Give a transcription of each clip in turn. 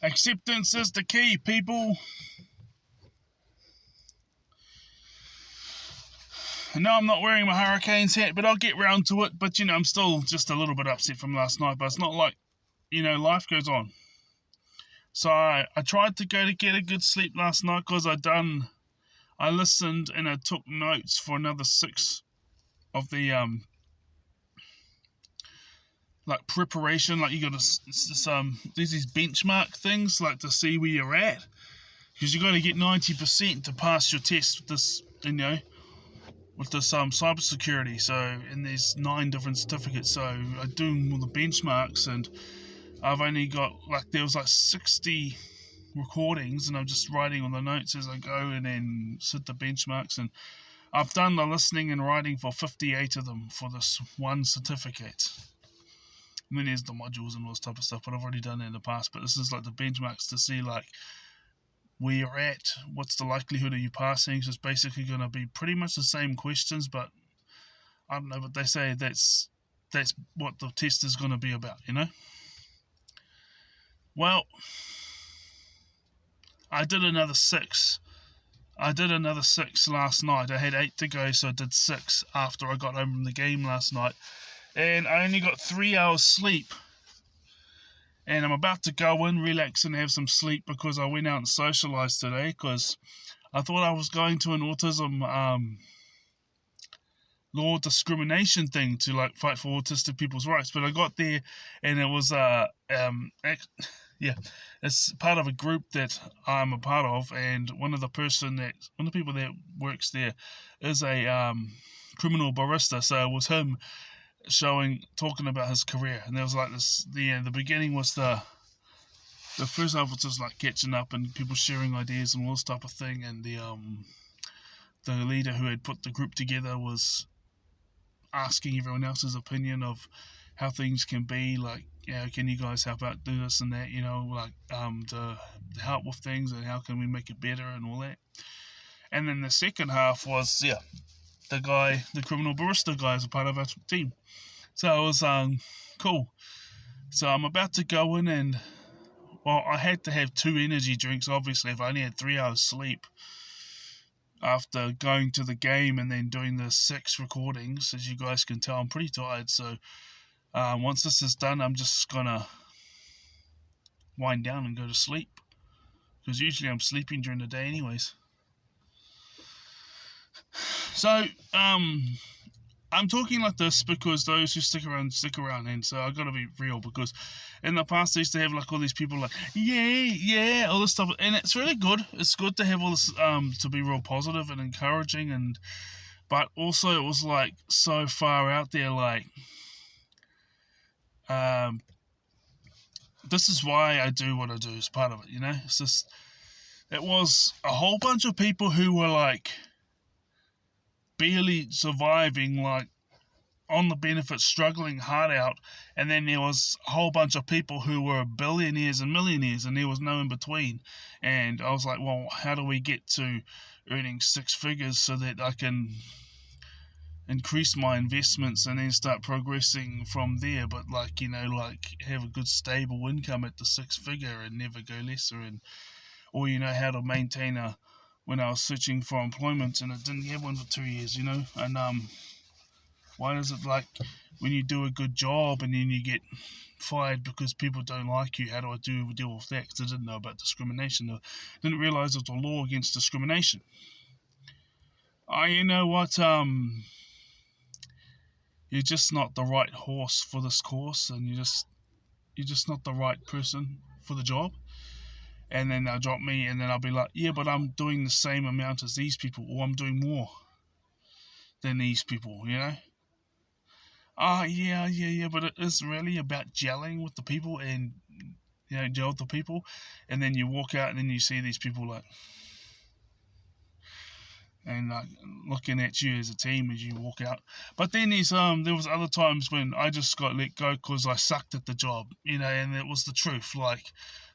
Acceptance is the key, people. And no, I'm not wearing my Hurricanes hat, but I'll get round to it. But, I'm still just a little bit upset from last night. But it's not like, life goes on. So I tried to go to get a good sleep last night because I listened and I took notes for another 6 of the, preparation. Like, you got these benchmark things, like, to see where you're at. Because you got to get 90% to pass your test with this, with this cybersecurity. So, and there's 9 different certificates. So I do all the benchmarks, and I've only got there was 60 recordings, and I'm just writing on the notes as I go, and then sit the benchmarks. And I've done the listening and writing for 58 of them for this one certificate. And then there's the modules and all this type of stuff, but I've already done it in the past. But this is the benchmarks to see where you're at, what's the likelihood of you passing. So it's basically going to be pretty much the same questions, but I don't know, but they say that's what the test is going to be about, Well, I did another 6. Last night. I had 8 to go, so I did 6 after I got home from the game last night. And I only got 3 hours sleep. And I'm about to go in, relax, and have some sleep because I went out and socialised today because I thought I was going to an autism law discrimination thing to fight for autistic people's rights. But I got there and it was it's part of a group that I'm a part of, and one of the people that works there is a criminal barrister. So it was him talking about his career, and there was this. The beginning was the first half was just catching up and people sharing ideas and all this type of thing, and the leader who had put the group together was asking everyone else's opinion of how things can be, can you guys help out, do this and that, to help with things, and how can we make it better and all that. And then the second half was the criminal barrister guy is a part of our team. So it was cool. So I'm about to go in, and I had to have 2 energy drinks, obviously, if I only had 3 hours sleep after going to the game and then doing the 6 recordings. As you guys can tell, I'm pretty tired. So once this is done, I'm just gonna wind down and go to sleep, because usually I'm sleeping during the day anyways. So I'm talking like this because those who stick around, and so I gotta be real, because in the past I used to have all these people yeah, all this stuff, and it's really good. It's good to have all this to be real positive and encouraging, but also it was so far out there, this is why I do what I do as part of it, It's just, it was a whole bunch of people who were barely surviving, on the benefits, struggling hard out, and then there was a whole bunch of people who were billionaires and millionaires, and there was no in between. And I was well, how do we get to earning 6 figures so that I can increase my investments and then start progressing from there, but have a good stable income at the 6 figure and never go lesser, or how to maintain when I was searching for employment and I didn't have one for 2 years, and why is it when you do a good job and then you get fired because people don't like you? How do I deal with that? Because I didn't know about discrimination. I didn't realise there was a law against discrimination. You know what, you're just not the right horse for this course, and you're just not the right person for the job. And then they'll drop me, and then I'll be yeah, but I'm doing the same amount as these people, or I'm doing more than these people, yeah, but it is really about gelling with the people, and gel with the people, and then you walk out and then you see these people and looking at you as a team as you walk out. But then there was other times when I just got let go because I sucked at the job, and it was the truth.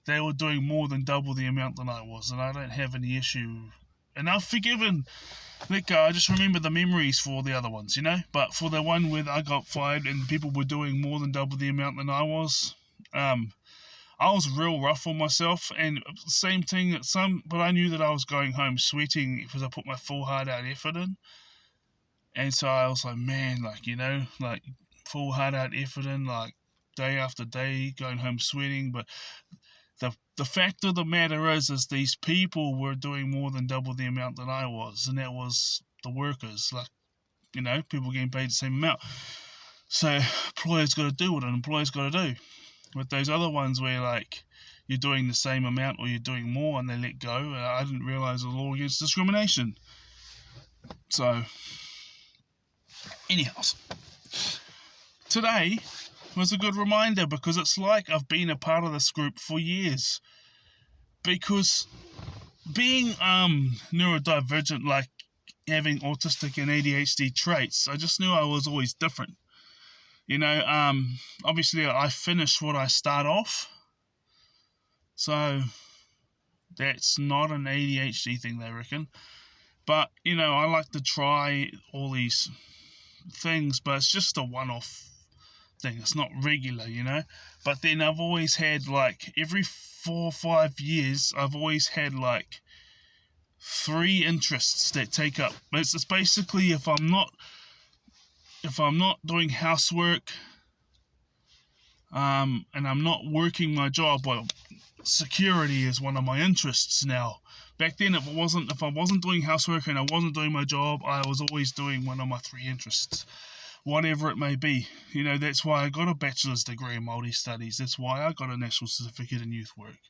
They were doing more than double the amount than I was, and I don't have any issue. And I've forgiven let go. I just remember the memories for the other ones, But for the one where I got fired and people were doing more than double the amount than I was, I was real rough on myself, and same thing. But I knew that I was going home sweating because I put my full hard out effort in, and so I was like, man, like full hard out effort in, like day after day, going home sweating. But the fact of the matter is these people were doing more than double the amount that I was, and that was the workers. Like, people getting paid the same amount. So employers got to do what an employer's got to do. With those other ones where like you're doing the same amount or you're doing more and they let go, I didn't realise the law against discrimination. So, anyhow, today was a good reminder because it's like I've been a part of this group for years. Because being neurodivergent, like having autistic and ADHD traits, I just knew I was always different. Obviously I finish what I start off. So that's not an ADHD thing, they reckon. But, I like to try all these things, but it's just a one-off thing. It's not regular, But then I've always had, like, every 4 or 5 years, I've always had, like, 3 interests that take up. It's basically if I'm not doing housework, and I'm not working my job, well, security is one of my interests now. Back then, if I wasn't doing housework and I wasn't doing my job, I was always doing one of my 3 interests, whatever it may be. That's why I got a bachelor's degree in Māori studies. That's why I got a national certificate in youth work.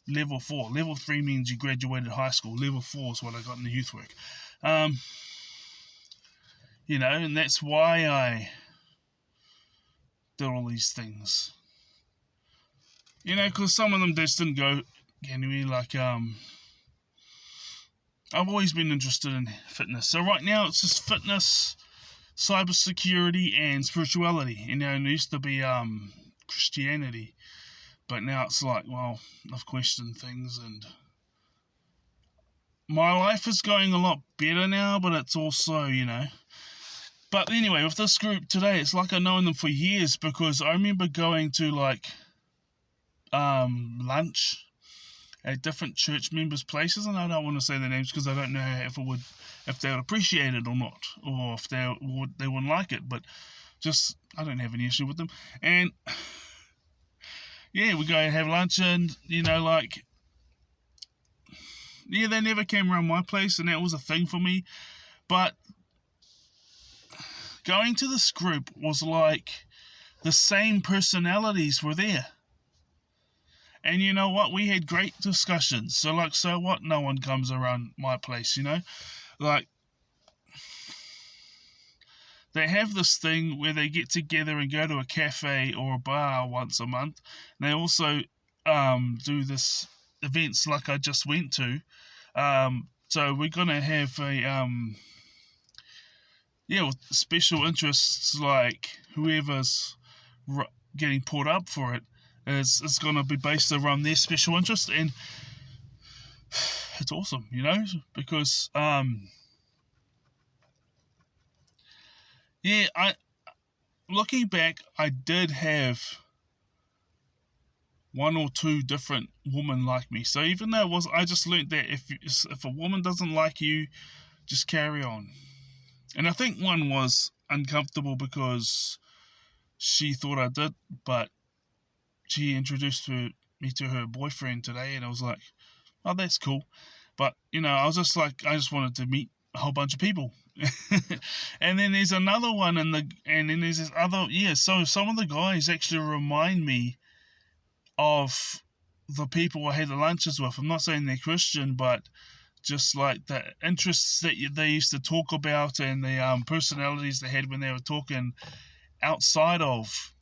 Level 4. Level 3 means you graduated high school. Level 4 is what I got in the youth work. And that's why I did all these things. Because some of them just didn't go anyway. Like, I've always been interested in fitness. So right now it's just fitness, cybersecurity, and spirituality. It used to be Christianity, but now it's like, well, I've questioned things, and my life is going a lot better now. But it's also, But anyway, with this group today, it's like I've known them for years because I remember going to like lunch at different church members' places, and I don't want to say their names because I don't know if they would appreciate it or not, or if they wouldn't like it. But just I don't have any issue with them, and yeah, we go and have lunch, and they never came around my place, and that was a thing for me. But going to this group was like the same personalities were there. And you know what? We had great discussions. So what? No one comes around my place, Like, they have this thing where they get together and go to a cafe or a bar once a month. And they also do this events like I just went to. So we're going to have with special interests, like whoever's getting put up for it is going to be based around their special interest, and it's awesome, because looking back, I did have 1 or 2 different women like me. So even though I just learned that if a woman doesn't like you, just carry on. And I think one was uncomfortable because she thought I did, but she introduced me to her boyfriend today, and I was like, oh, that's cool. But, I was just like, I just wanted to meet a whole bunch of people. And then there's another one, and then there's this other, so some of the guys actually remind me of the people I had the lunches with. I'm not saying they're Christian, but just like the interests that they used to talk about, and the personalities they had when they were talking outside of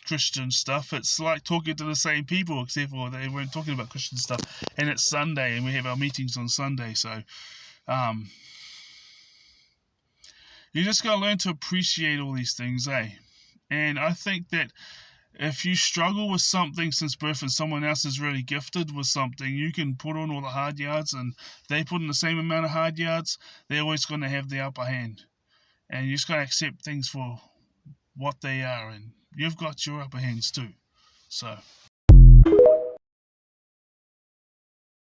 Christian stuff. It's like talking to the same people, except for they weren't talking about Christian stuff. And it's Sunday, and we have our meetings on Sunday, so you just gotta learn to appreciate all these things, eh? And I think that if you struggle with something since birth and someone else is really gifted with something, you can put on all the hard yards and they put in the same amount of hard yards, they're always going to have the upper hand. And you just got to accept things for what they are and you've got your upper hands too. So.